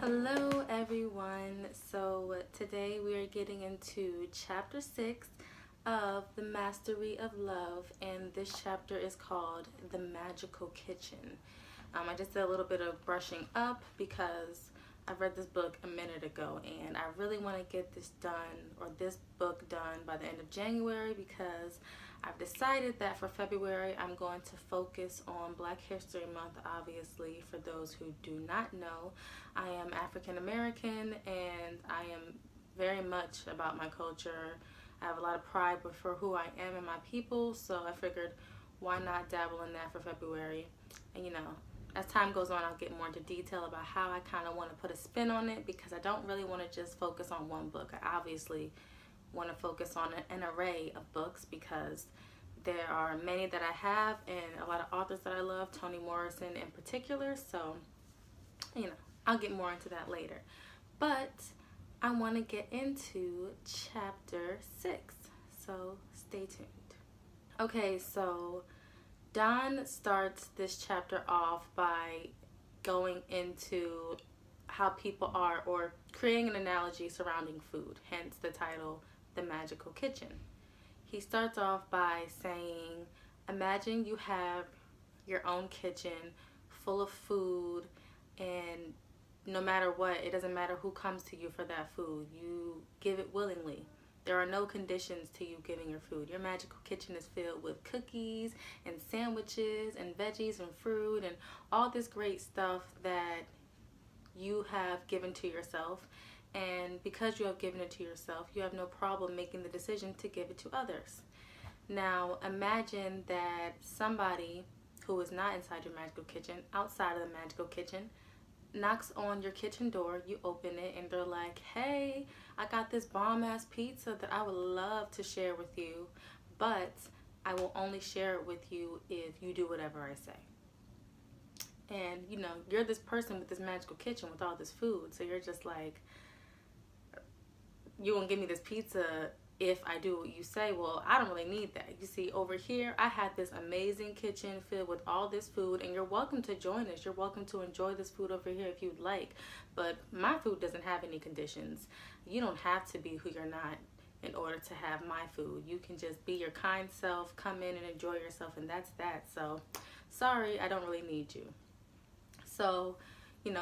Hello everyone. So today we are getting into chapter 6 of The Mastery of Love, and this chapter is called The Magical Kitchen. I just did a little bit of brushing up because I read this book a minute ago and I really want to get this book done by the end of January, because I've decided that for February I'm going to focus on Black History Month. Obviously, for those who do not know, I am African American and I am very much about my culture. I have a lot of pride for who I am and my people, so I figured why not dabble in that for February. And as time goes on, I'll get more into detail about how I kind of want to put a spin on it, because I don't really want to just focus on one book. I obviously want to focus on an array of books because there are many that I have and a lot of authors that I love, Toni Morrison in particular. So, I'll get more into that later. But I want to get into chapter 6, so stay tuned. Okay, so Dawn starts this chapter off by going into how people are, or creating an analogy surrounding food, hence the title, The Magical Kitchen. He starts off by saying, imagine you have your own kitchen full of food, and no matter what, it doesn't matter who comes to you for that food, you give it willingly. There are no conditions to you giving your food. Your magical kitchen is filled with cookies and sandwiches and veggies and fruit and all this great stuff that you have given to yourself. And because you have given it to yourself, you have no problem making the decision to give it to others. Now, imagine that somebody who is not inside your magical kitchen, outside of the magical kitchen, knocks on your kitchen door. You open it and they're like, hey, I got this bomb ass pizza that I would love to share with you, but I will only share it with you if you do whatever I say. And you're this person with this magical kitchen with all this food, so you're just like, you won't give me this pizza if I do what you say. Well, I don't really need that. You see, over here I had this amazing kitchen filled with all this food, and you're welcome to join us. You're welcome to enjoy this food over here if you'd like, but my food doesn't have any conditions. You don't have to be who you're not in order to have my food. You can just be your kind self, come in and enjoy yourself, and that's that. So sorry, I don't really need you. So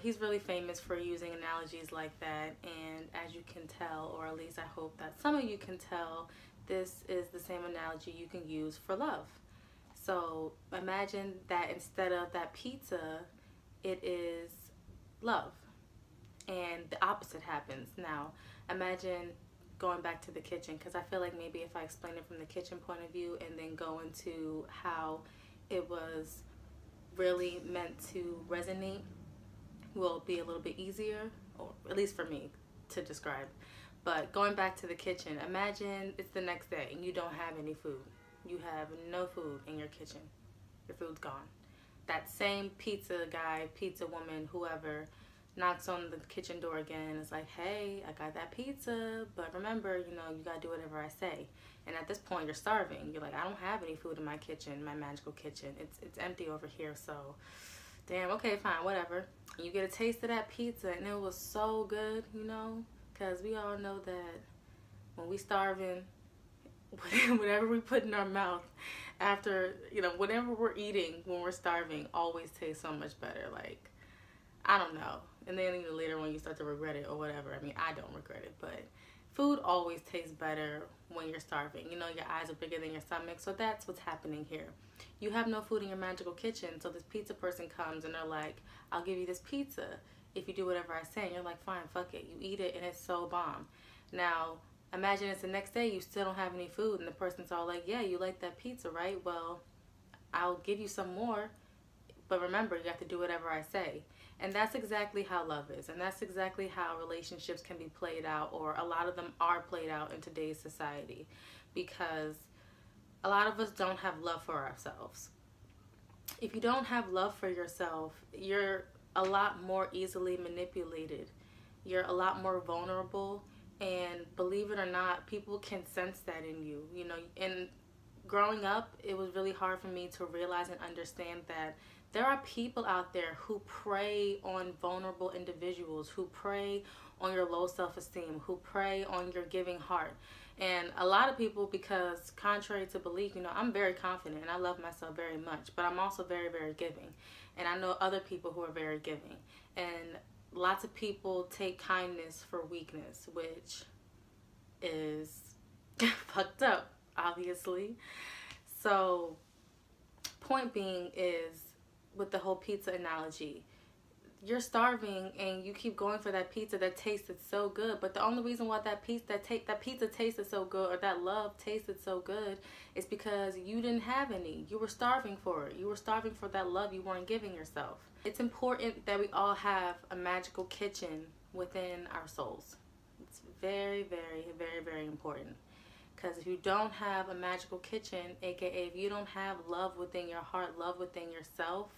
he's really famous for using analogies like that, and as you can tell, or at least I hope that some of you can tell, this is the same analogy you can use for love. So imagine that instead of that pizza, it is love, and the opposite happens. Now imagine going back to the kitchen, because I feel like maybe if I explain it from the kitchen point of view and then go into how it was really meant to resonate, will be a little bit easier, or at least for me to describe. But going back to the kitchen, imagine it's the next day and you don't have any food. You have no food in your kitchen. Your food's gone. That same pizza guy, pizza woman, whoever, knocks on the kitchen door again and is like, hey, I got that pizza, but remember, you gotta do whatever I say. And at this point, you're starving. You're like, I don't have any food in my kitchen, my magical kitchen. It's empty over here, so damn, okay, fine, whatever. And you get a taste of that pizza, and it was so good, because we all know that when we starving, whatever we put in our mouth after, whatever we're eating when we're starving always tastes so much better. Like, I don't know. And then later when you start to regret it or whatever. I mean, I don't regret it, but food always tastes better when you're starving. Your eyes are bigger than your stomach, so that's what's happening here. You have no food in your magical kitchen, so this pizza person comes and they're like, I'll give you this pizza if you do whatever I say. And you're like, fine, fuck it. You eat it and it's so bomb. Now, imagine it's the next day, you still don't have any food, and the person's all like, yeah, you like that pizza, right? Well, I'll give you some more, but remember, you have to do whatever I say. And that's exactly how love is, and that's exactly how relationships can be played out, or a lot of them are played out in today's society, because a lot of us don't have love for ourselves. If you don't have love for yourself, you're a lot more easily manipulated. You're a lot more vulnerable, and believe it or not, people can sense that in you. And growing up, it was really hard for me to realize and understand that there are people out there who prey on vulnerable individuals, who prey on your low self-esteem, who prey on your giving heart. And a lot of people, because contrary to belief, I'm very confident and I love myself very much, but I'm also very, very giving. And I know other people who are very giving. And lots of people take kindness for weakness, which is fucked up, obviously. So, point being is, with the whole pizza analogy, you're starving and you keep going for that pizza that tasted so good, but the only reason why that pizza tasted so good, or that love tasted so good, is because you didn't have any. You were starving for it. You were starving for that love you weren't giving yourself. It's important that we all have a magical kitchen within our souls. It's very, very, very, very important. Because if you don't have a magical kitchen, aka if you don't have love within your heart, love within yourself,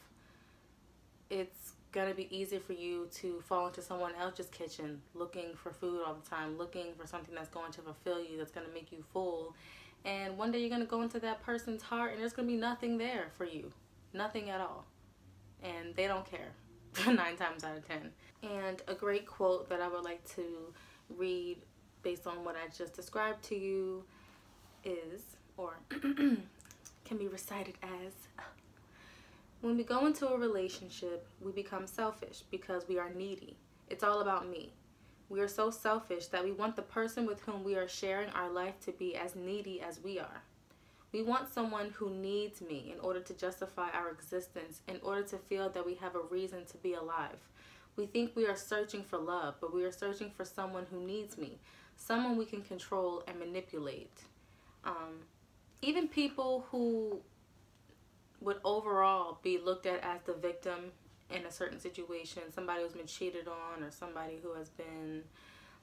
it's gonna be easy for you to fall into someone else's kitchen, looking for food all the time, looking for something that's going to fulfill you, that's gonna make you full. And one day you're gonna go into that person's heart and there's gonna be nothing there for you. Nothing at all. And they don't care 9 times out of 10. And a great quote that I would like to read based on what I just described to you is, or can be recited as, when we go into a relationship, we become selfish because we are needy. It's all about me. We are so selfish that we want the person with whom we are sharing our life to be as needy as we are. We want someone who needs me in order to justify our existence, in order to feel that we have a reason to be alive. We think we are searching for love, but we are searching for someone who needs me, someone we can control and manipulate. Even people who would overall be looked at as the victim in a certain situation, somebody who's been cheated on or somebody who has been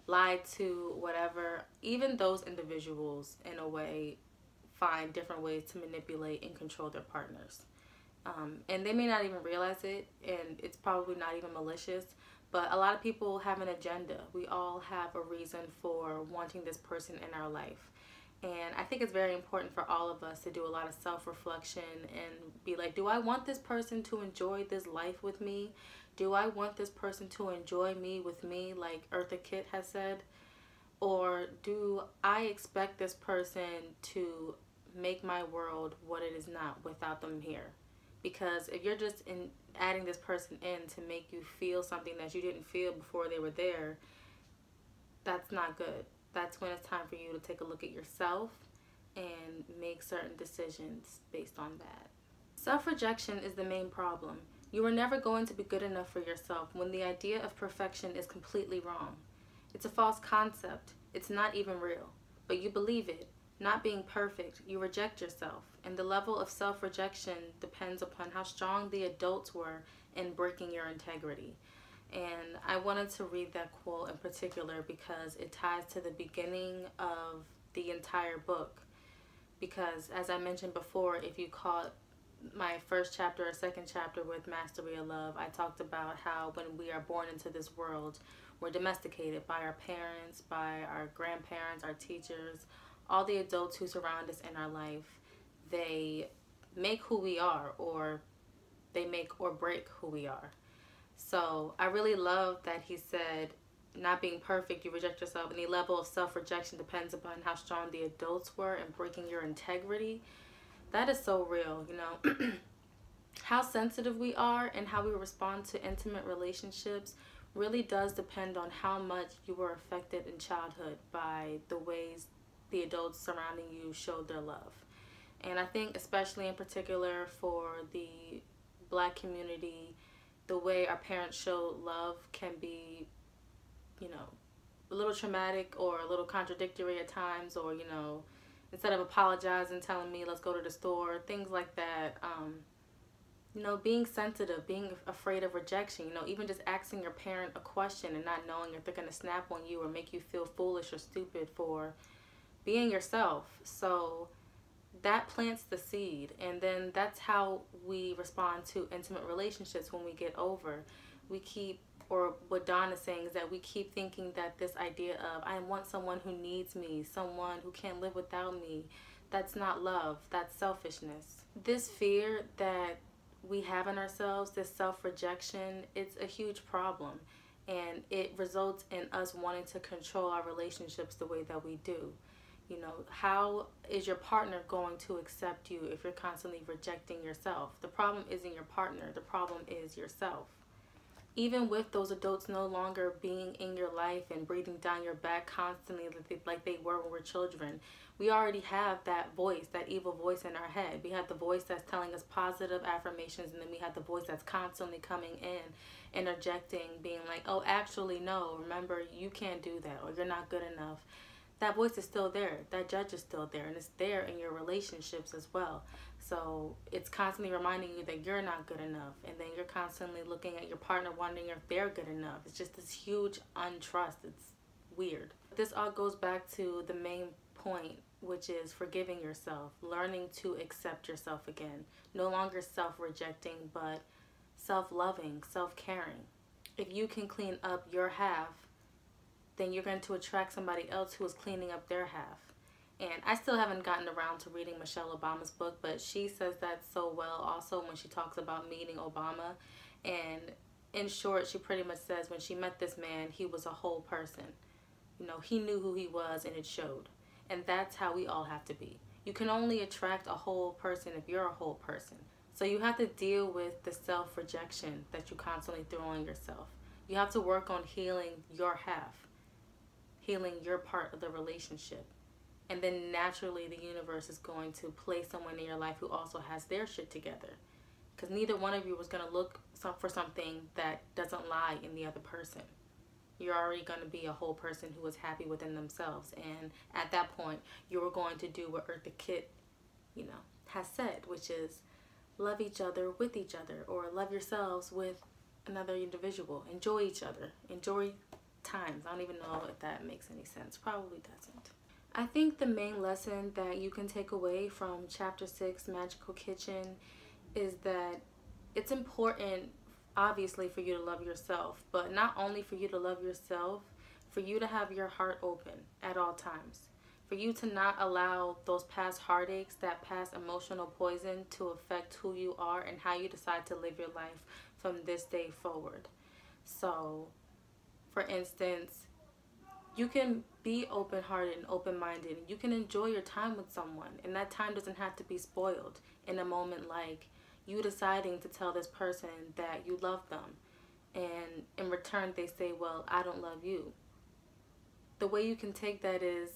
lied to, whatever, even those individuals in a way find different ways to manipulate and control their partners. And they may not even realize it, and it's probably not even malicious, but a lot of people have an agenda. We all have a reason for wanting this person in our life. And I think it's very important for all of us to do a lot of self-reflection and be like, do I want this person to enjoy this life with me? Do I want this person to enjoy me with me, like Eartha Kitt has said? Or do I expect this person to make my world what it is not without them here? Because if you're just adding this person in to make you feel something that you didn't feel before they were there, that's not good. That's when it's time for you to take a look at yourself and make certain decisions based on that. Self-rejection is the main problem. You are never going to be good enough for yourself when the idea of perfection is completely wrong. It's a false concept. It's not even real, but you believe it. Not being perfect, you reject yourself, and the level of self-rejection depends upon how strong the adults were in breaking your integrity. And I wanted to read that quote in particular because it ties to the beginning of the entire book. Because as I mentioned before, if you caught my first chapter or second chapter with Mastery of Love, I talked about how when we are born into this world, we're domesticated by our parents, by our grandparents, our teachers, all the adults who surround us in our life. They make who we are, or they make or break who we are. So I really love that he said, not being perfect, you reject yourself, and the level of self-rejection depends upon how strong the adults were in breaking your integrity. That is so real, you know. How sensitive we are and how we respond to intimate relationships really does depend on how much you were affected in childhood by the ways the adults surrounding you showed their love. And I think especially in particular for the Black community, the way our parents show love can be, you know, a little traumatic or a little contradictory at times, or, you know, instead of apologizing, telling me, let's go to the store, things like that. You know, being sensitive, being afraid of rejection, you know, even just asking your parent a question and not knowing if they're going to snap on you or make you feel foolish or stupid for being yourself. So that plants the seed, and then that's how we respond to intimate relationships when we get over. We keep, or what Dawn is saying is that we keep thinking that this idea of, I want someone who needs me, someone who can't live without me, That's not love, that's selfishness. This fear that we have in ourselves, this self-rejection, it's a huge problem. And it results in us wanting to control our relationships the way that we do. You know, how is your partner going to accept you if you're constantly rejecting yourself? The problem isn't your partner, the problem is yourself. Even with those adults no longer being in your life and breathing down your back constantly like they were when we were children, we already have that voice, that evil voice in our head. We have the voice that's telling us positive affirmations, and then we have the voice that's constantly coming in, interjecting, being like, oh, actually, no, remember, you can't do that, or you're not good enough. That voice is still there. That judge is still there, and it's there in your relationships as well. So it's constantly reminding you that you're not good enough, and then you're constantly looking at your partner wondering if they're good enough. It's just this huge untrust. It's weird. This all goes back to the main point, which is forgiving yourself, learning to accept yourself again. No longer self-rejecting, but self-loving, self-caring. If you can clean up your half, then you're going to attract somebody else who is cleaning up their half. And I still haven't gotten around to reading Michelle Obama's book, but she says that so well also when she talks about meeting Obama. And in short, she pretty much says when she met this man, he was a whole person. You know, he knew who he was, and it showed. And that's how we all have to be. You can only attract a whole person if you're a whole person. So you have to deal with the self-rejection that you constantly throw on yourself. You have to work on healing your half, healing your part of the relationship. And then naturally the universe is going to place someone in your life who also has their shit together. Because neither one of you is going to look for something that doesn't lie in the other person. You're already going to be a whole person who is happy within themselves. And at that point, you're going to do what Eartha Kitt, has said, which is love each other with each other, or love yourselves with another individual. Enjoy each other. Enjoy times. I don't even know if that makes any sense. Probably doesn't. I think the main lesson that you can take away from Chapter 6, Magical Kitchen, is that it's important, obviously, for you to love yourself, but not only for you to love yourself, for you to have your heart open at all times, for you to not allow those past heartaches, that past emotional poison to affect who you are and how you decide to live your life from this day forward. So, for instance, you can be open-hearted and open-minded. You can enjoy your time with someone, and that time doesn't have to be spoiled in a moment like you deciding to tell this person that you love them, and in return they say, well, I don't love you. The way you can take that is,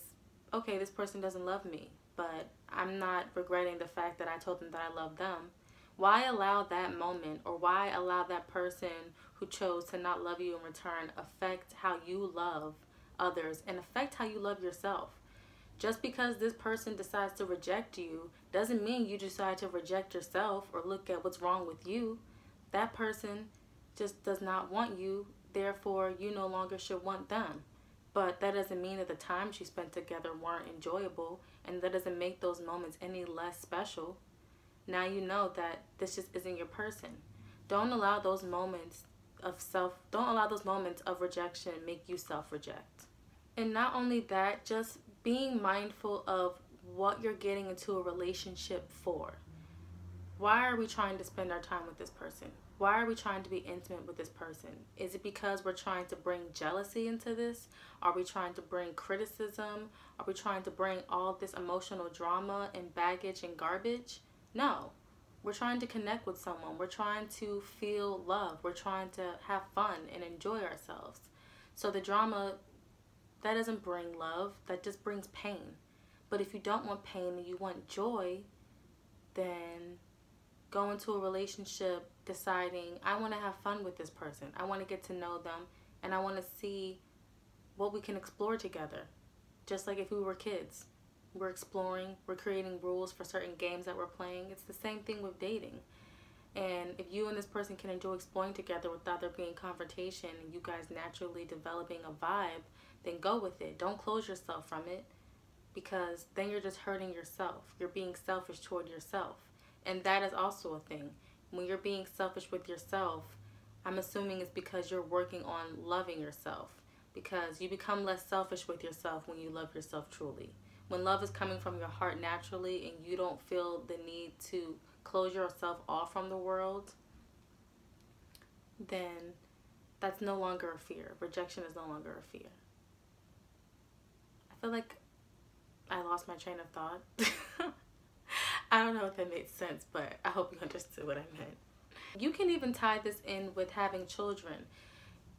okay, this person doesn't love me, but I'm not regretting the fact that I told them that I love them. Why allow that moment, or why allow that person who chose to not love you in return affect how you love others and affect how you love yourself? Just because this person decides to reject you doesn't mean you decide to reject yourself or look at what's wrong with you. That person just does not want you, therefore you no longer should want them. But that doesn't mean that the times you spent together weren't enjoyable, and that doesn't make those moments any less special. Now you know that this just isn't your person. Don't allow those moments of rejection make you self-reject. And not only that, just being mindful of what you're getting into a relationship for. Why are we trying to spend our time with this person? Why are we trying to be intimate with this person? Is it because we're trying to bring jealousy into this? Are we trying to bring criticism? Are we trying to bring all this emotional drama and baggage and garbage? No. We're trying to connect with someone. We're trying to feel love. We're trying to have fun and enjoy ourselves. So the drama, that doesn't bring love. That just brings pain. But if you don't want pain and you want joy, then go into a relationship deciding, I want to have fun with this person. I want to get to know them, and I want to see what we can explore together. Just like if we were kids. We're exploring, we're creating rules for certain games that we're playing. It's the same thing with dating. And if you and this person can enjoy exploring together without there being confrontation and you guys naturally developing a vibe, then go with it. Don't close yourself from it, because then you're just hurting yourself. You're being selfish toward yourself. And that is also a thing. When you're being selfish with yourself, I'm assuming it's because you're working on loving yourself, because you become less selfish with yourself when you love yourself truly. when love is coming from your heart naturally and you don't feel the need to close yourself off from the world, then that's no longer a fear. Rejection is no longer a fear. I feel like I lost my train of thought. I don't know if that made sense, but I hope you understood what I meant. You can even tie this in with having children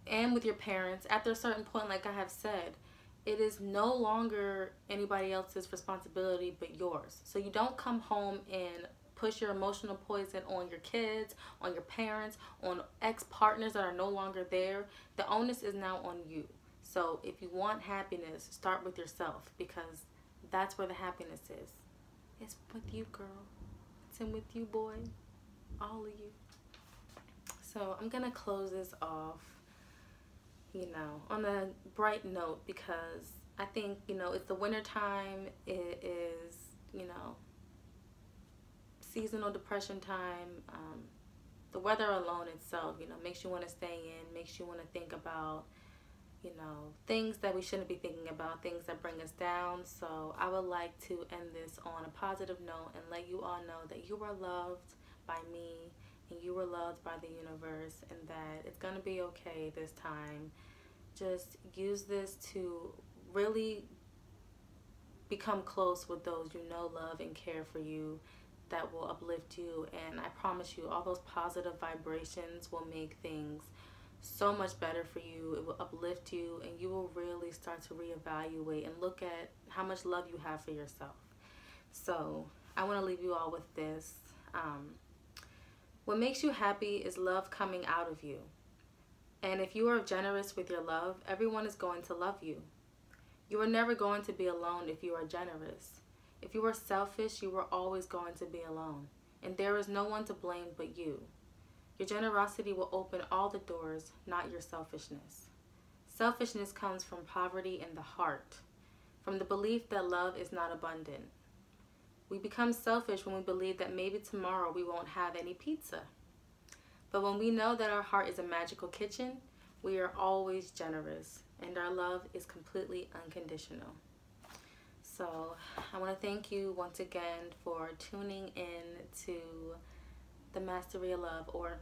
and with your parents. After a certain point, like I have said, it is no longer anybody else's responsibility but yours. So you don't come home and push your emotional poison on your kids, on your parents, on ex-partners that are no longer there. The onus is now on you. So if you want happiness, start with yourself, because that's where the happiness is. It's with you, girl. It's in with you, boy. All of you. So I'm gonna close this off, you know, on a bright note, because I think, you know, it's the winter time. It is, you know, seasonal depression time. The weather alone itself, you know, makes you want to stay in, makes you want to think about, you know, things that we shouldn't be thinking about, things that bring us down. So I would like to end this on a positive note and let you all know that you are loved by me and you were loved by the universe, and that it's going to be okay this time. Just use this to really become close with those you know love and care for you, that will uplift you. And I promise you, all those positive vibrations will make things so much better for you. It will uplift you, and you will really start to reevaluate and look at how much love you have for yourself. So I want to leave you all with this. What makes you happy is love coming out of you. And if you are generous with your love, everyone is going to love you. You are never going to be alone if you are generous. If you are selfish, you are always going to be alone. And there is no one to blame but you. Your generosity will open all the doors, not your selfishness. Selfishness comes from poverty in the heart, from the belief that love is not abundant. We become selfish when we believe that maybe tomorrow we won't have any pizza. But when we know that our heart is a magical kitchen, we are always generous, and our love is completely unconditional. So I want to thank you once again for tuning in to The Mastery of Love, or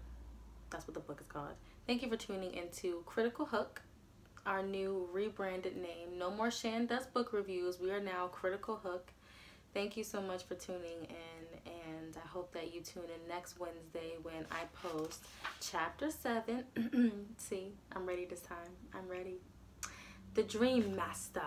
that's what the book is called. Thank you for tuning into Critical Hook, our new rebranded name. No more Shan Does Book Reviews. We are now Critical Hook. Thank you so much for tuning in, and I hope that you tune in next Wednesday when I post Chapter 7. See, I'm ready this time. I'm ready. The Dream Master.